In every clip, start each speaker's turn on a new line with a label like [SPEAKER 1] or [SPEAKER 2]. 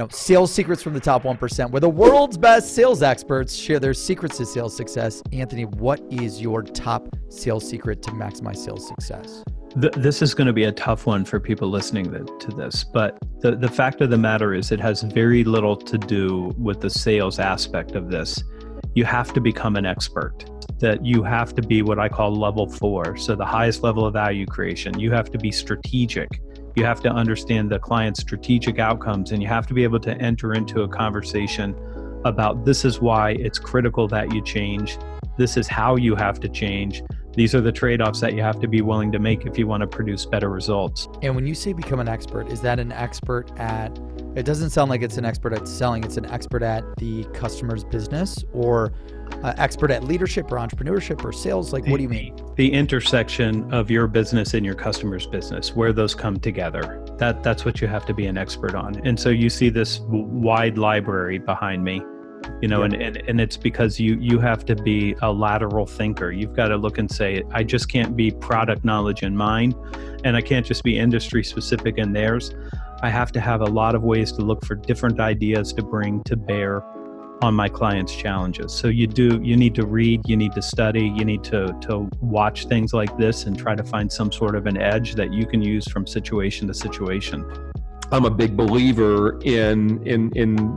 [SPEAKER 1] sales secrets from the top 1%, where the world's best sales experts share their secrets to sales success. Anthony, what is your top sales secret to maximize sales success?
[SPEAKER 2] This is going to be a tough one for people listening to this, but the fact of the matter is it has very little to do with the sales aspect of this. You have to become an expert. That you have to be what I call level 4. So the highest level of value creation. You have to be strategic. You have to understand the client's strategic outcomes, and you have to be able to enter into a conversation about this is why it's critical that you change. This is how you have to change. These are the trade-offs that you have to be willing to make if you want to produce better results.
[SPEAKER 1] And when you say become an expert, is that an expert at, it doesn't sound like it's an expert at selling, it's an expert at the customer's business, or expert at leadership or entrepreneurship or sales? Like, what do you mean?
[SPEAKER 2] The intersection of your business and your customer's business, where those come together. That's what you have to be an expert on. And so you see this wide library behind me. And it's because you have to be a lateral thinker. You've got to look and say, I just can't be product knowledge in mine, and I can't just be industry specific in theirs. I have to have a lot of ways to look for different ideas to bring to bear on my clients' challenges. So you need to read, you need to study, you need to watch things like this and try to find some sort of an edge that you can use from situation to situation.
[SPEAKER 3] I'm a big believer in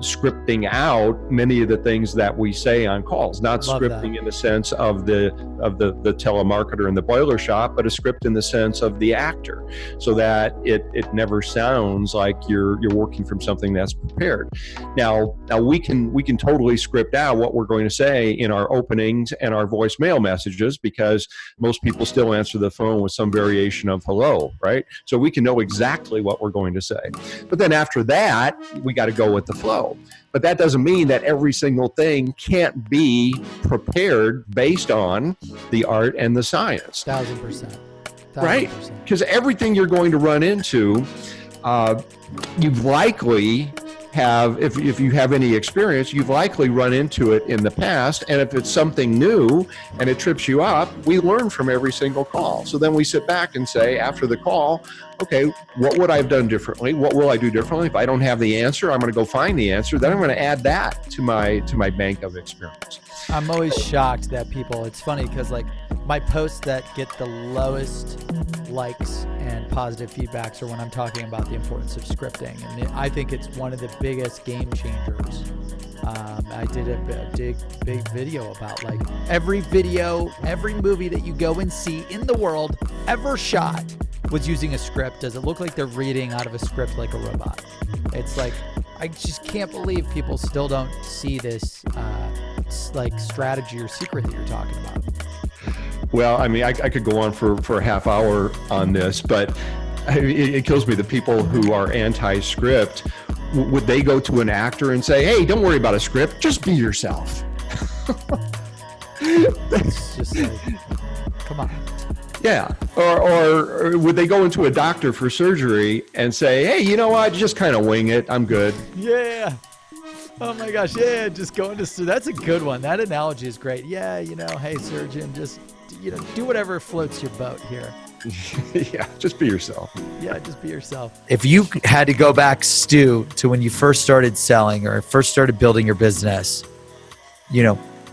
[SPEAKER 3] scripting out many of the things that we say on calls. Not
[SPEAKER 1] Love
[SPEAKER 3] scripting
[SPEAKER 1] that.
[SPEAKER 3] in the sense of the telemarketer in the boiler shop, but a script in the sense of the actor, so that it never sounds like you're working from something that's prepared. Now we can totally script out what we're going to say in our openings and our voicemail messages, because most people still answer the phone with some variation of hello, right? So we can know exactly what we're going to say. But then after that, we got to go with the flow. But that doesn't mean that every single thing can't be prepared based on the art and the science.
[SPEAKER 1] 1000%.
[SPEAKER 3] Right? Because everything you're going to run into, you've likely if you have any experience, you've likely run into it in the past. And if it's something new and it trips you up, we learn from every single call. So then we sit back and say after the call, okay, what would I have done differently? What will I do differently? If I don't have the answer, I'm going to go find the answer. Then I'm going to add that to my bank of experience.
[SPEAKER 1] I'm always shocked that people, it's funny because like my posts that get the lowest likes and positive feedbacks are when I'm talking about the importance of scripting. And I think it's one of the biggest game changers. I did a big video about like every movie that you go and see in the world ever shot was using a script. Does it look like they're reading out of a script like a robot? It's like, I just can't believe people still don't see this like strategy or secret that you're talking about.
[SPEAKER 3] Well, I mean, I could go on for a half hour on this, but it kills me. The people who are anti-script, would they go to an actor and say, hey, don't worry about a script, just be yourself?
[SPEAKER 1] It's just like, come on.
[SPEAKER 3] Yeah. Or would they go into a doctor for surgery and say, hey, you know what, just kind of wing it, I'm good?
[SPEAKER 1] Yeah. Oh my gosh. Yeah. Just go into, that's a good one. That analogy is great. Yeah. Hey, surgeon, just, do whatever floats your boat here.
[SPEAKER 3] Yeah. Just be yourself.
[SPEAKER 1] Yeah. Just be yourself.
[SPEAKER 4] If you had to go back, Stu, to when you first started selling or first started building your business,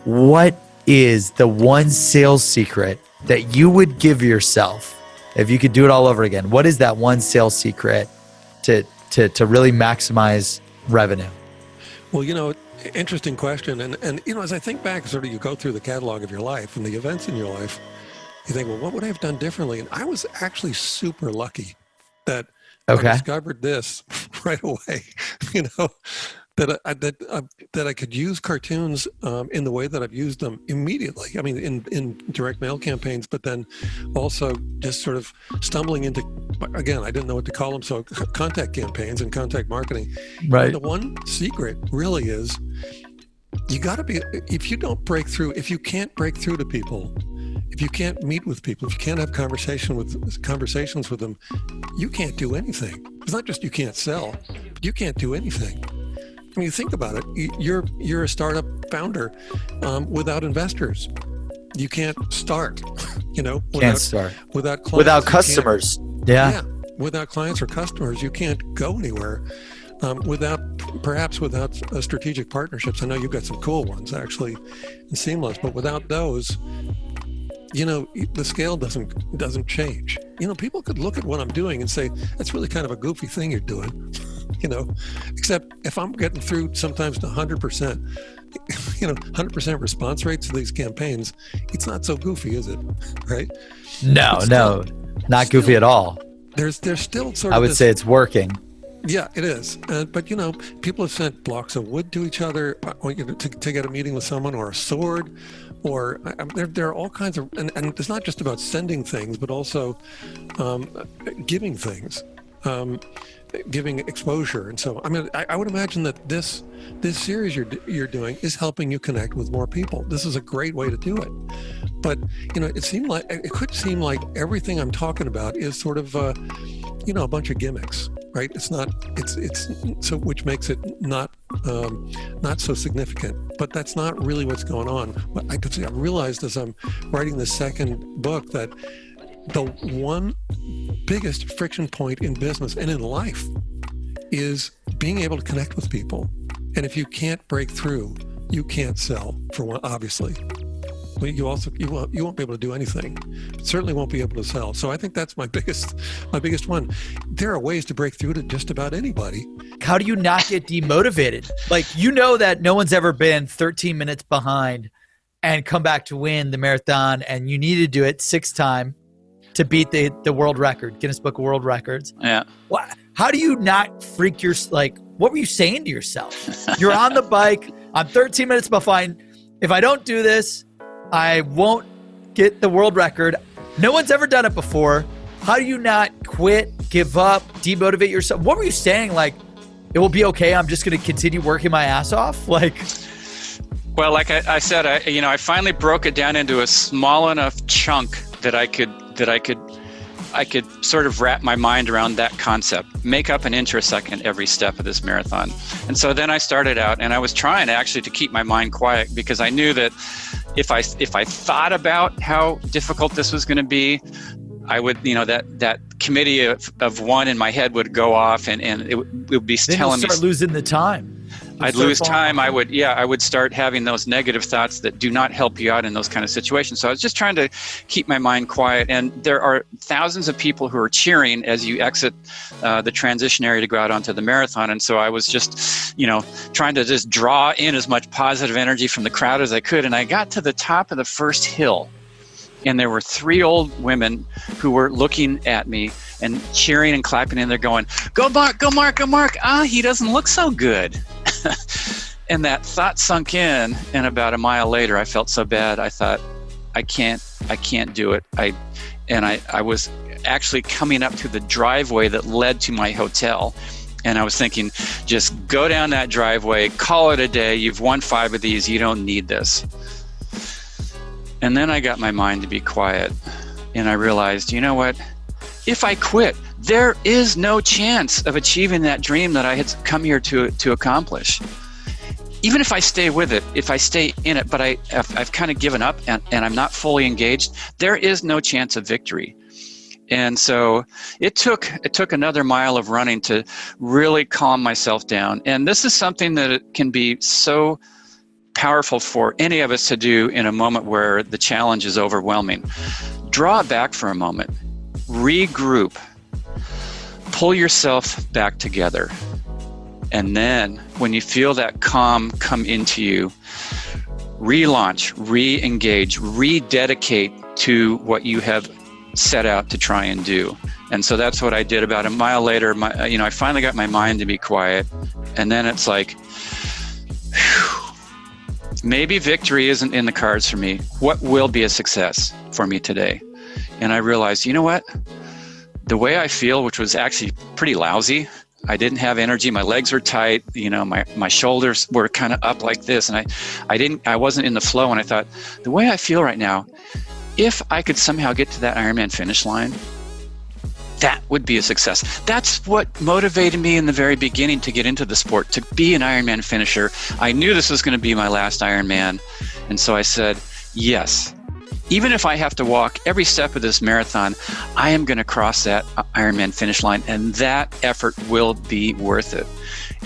[SPEAKER 4] what is the one sales secret that you would give yourself if you could do it all over again? What is that one sales secret to really maximize revenue?
[SPEAKER 5] Well, interesting question. And as I think back, sort of you go through the catalog of your life and the events in your life, you think, well, what would I have done differently? And I was actually super lucky that I discovered this right away, that I could use cartoons in the way that I've used them immediately. I mean, in direct mail campaigns, but then also just sort of stumbling into, again, I didn't know what to call them, so contact campaigns and contact marketing.
[SPEAKER 4] Right.
[SPEAKER 5] And the one secret really is you got to be, if you can't break through to people, if you can't meet with people, if you can't have conversations with them, you can't do anything. It's not just you can't sell, but you can't do anything. I mean, you think about it, you're a startup founder without investors. You can't start, without clients.
[SPEAKER 4] Without customers. Yeah.
[SPEAKER 5] Without clients or customers, you can't go anywhere. perhaps without strategic partnerships. I know you've got some cool ones actually in Seamless, but without those, the scale doesn't change. People could look at what I'm doing and say, that's really kind of a goofy thing you're doing, except if I'm getting through sometimes to 100%, 100% response rates to these campaigns, it's not so goofy, is it? Right?
[SPEAKER 4] No, not goofy at all.
[SPEAKER 5] There's still sort of
[SPEAKER 4] I would say it's working.
[SPEAKER 5] Yeah, it is. But, people have sent blocks of wood to each other to get a meeting with someone, or a sword, or there are all kinds of, and it's not just about sending things, but also giving things, giving exposure. And so, I would imagine that this series you're doing is helping you connect with more people. This is a great way to do it. But, it could seem like everything I'm talking about is sort of, a bunch of gimmicks. Right? It's not. It's so, which makes it not so significant. But that's not really what's going on. What I could say, I realized as I'm writing the second book that the one biggest friction point in business and in life is being able to connect with people. And if you can't break through, you can't sell. For one, obviously. But you won't be able to do anything. Certainly won't be able to sell. So I think that's my biggest one. There are ways to break through to just about anybody.
[SPEAKER 1] How do you not get demotivated? Like, that no one's ever been 13 minutes behind and come back to win the marathon, and you need to do it 6 times to beat the world record, Guinness Book of World Records.
[SPEAKER 6] Yeah.
[SPEAKER 1] How do you not freak what were you saying to yourself? You're on the bike. I'm 13 minutes behind. If I don't do this, I won't get the world record. No one's ever done it before. How do you not quit, give up, demotivate yourself? What were you saying? Like, it will be okay. I'm just going to continue working my ass off. Like,
[SPEAKER 6] well, like I said, I finally broke it down into a small enough chunk that I could sort of wrap my mind around that concept, make up an inch or a second every step of this marathon. And so then I started out, and I was trying actually to keep my mind quiet, because I knew that if I thought about how difficult this was going to be, I would, that committee of one in my head would go off, and it would be
[SPEAKER 1] then
[SPEAKER 6] telling me.
[SPEAKER 1] Then you'll start losing the time.
[SPEAKER 6] I'd lose time. I would start having those negative thoughts that do not help you out in those kind of situations. So I was just trying to keep my mind quiet. And there are thousands of people who are cheering as you exit the transition area to go out onto the marathon. And so I was just, trying to just draw in as much positive energy from the crowd as I could. And I got to the top of the first hill, and there were 3 old women who were looking at me and cheering and clapping, and they're going, "Go Mark, go Mark, go Mark. He doesn't look so good." And that thought sunk in, and about a mile later, I felt so bad. I thought, I can't do it. I was actually coming up to the driveway that led to my hotel. And I was thinking, just go down that driveway, call it a day. You've won 5 of these. You don't need this. And then I got my mind to be quiet. And I realized, you know what? If I quit, there is no chance of achieving that dream that I had come here to accomplish. Even if I stay with it, if I stay in it, but I've kind of given up and I'm not fully engaged, there is no chance of victory. And so it took another mile of running to really calm myself down. And this is something that it can be so powerful for any of us to do in a moment where the challenge is overwhelming. Draw back for a moment, regroup, pull yourself back together. And then when you feel that calm come into you, relaunch, re-engage, rededicate to what you have set out to try and do. And so that's what I did. About a mile later, I finally got my mind to be quiet. And then it's like, whew, maybe victory isn't in the cards for me. What will be a success for me today? And I realized, you know what? The way I feel, which was actually pretty lousy, I didn't have energy. My legs were tight. My shoulders were kind of up like this. And I wasn't in the flow. And I thought, the way I feel right now, if I could somehow get to that Ironman finish line, that would be a success. That's what motivated me in the very beginning to get into the sport, to be an Ironman finisher. I knew this was going to be my last Ironman. And so I said, yes, even if I have to walk every step of this marathon, I am going to cross that Ironman finish line, and that effort will be worth it.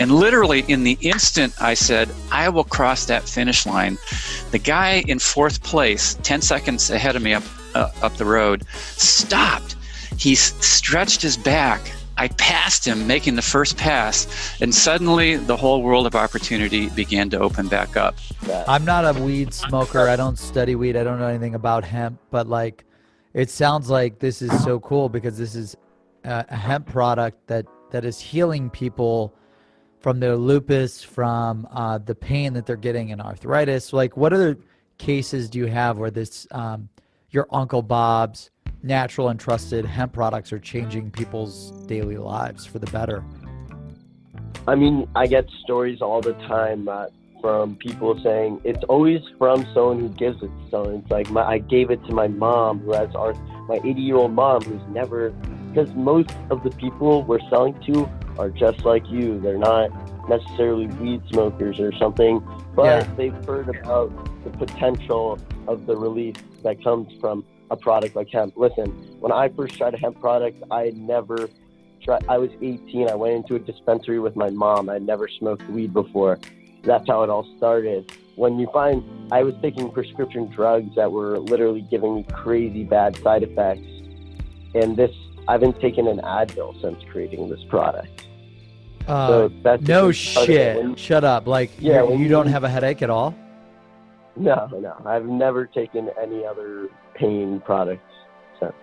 [SPEAKER 6] And literally in the instant I said, I will cross that finish line, the guy in fourth place, 10 seconds ahead of me up the road, stopped. He stretched his back. I passed him making the first pass, and suddenly the whole world of opportunity began to open back up.
[SPEAKER 1] I'm not a weed smoker. I don't study weed. I don't know anything about hemp, but like, it sounds like this is so cool because this is a hemp product that is healing people from their lupus, from the pain that they're getting in arthritis. Like, what other cases do you have where this, your Uncle Bob's natural and trusted hemp products are changing people's daily lives for the better?
[SPEAKER 7] I mean, I get stories all the time from people saying it's always from someone who gives it to someone. It's like, I gave it to my mom, who has my 80-year-old mom, who's never, because most of the people we're selling to are just like you. They're not necessarily weed smokers or something, but they've heard about the potential of the relief that comes from a product like hemp. Listen, when I first tried a hemp product, I was 18. I went into a dispensary with my mom. I'd never smoked weed before. That's how it all started. When you find, I was taking prescription drugs that were literally giving me crazy bad side effects. And I've been taking an Advil since creating this product. So that's
[SPEAKER 1] no shit. Shut up. Like, you don't have a headache at all?
[SPEAKER 7] No. I've never taken any other pain products since.